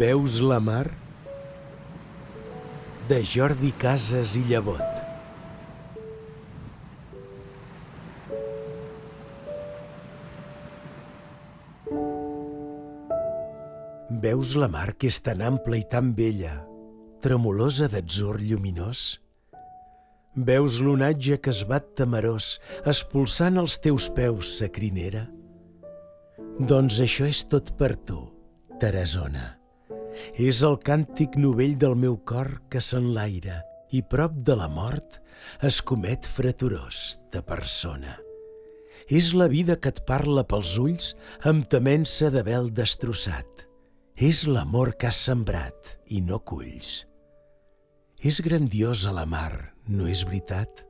Veus la mar? De Jordi Casas i Llevot. Veus la mar que és tan ampla i tan bella, tremolosa d'atzur lluminós? Veus l'onatge que es bat temerós, expulsant els teus peus, sa crinera? Doncs això és tot per tu, Teresona. És el càntic novell del meu cor que s'enlaira i prop de la mort escomet freturós de persona. És la vida que et parla pels ulls amb temença de vel destrossat. És l'amor que has sembrat i no culls. És grandiosa la mar, no és veritat?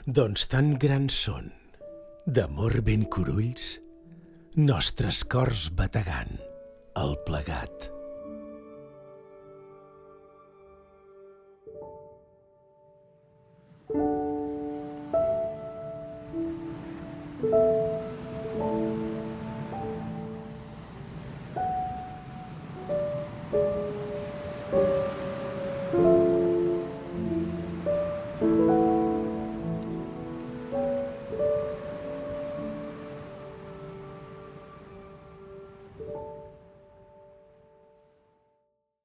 Doncs tan grans són, d'amor ben curulls, nostres cors bategant al plegat.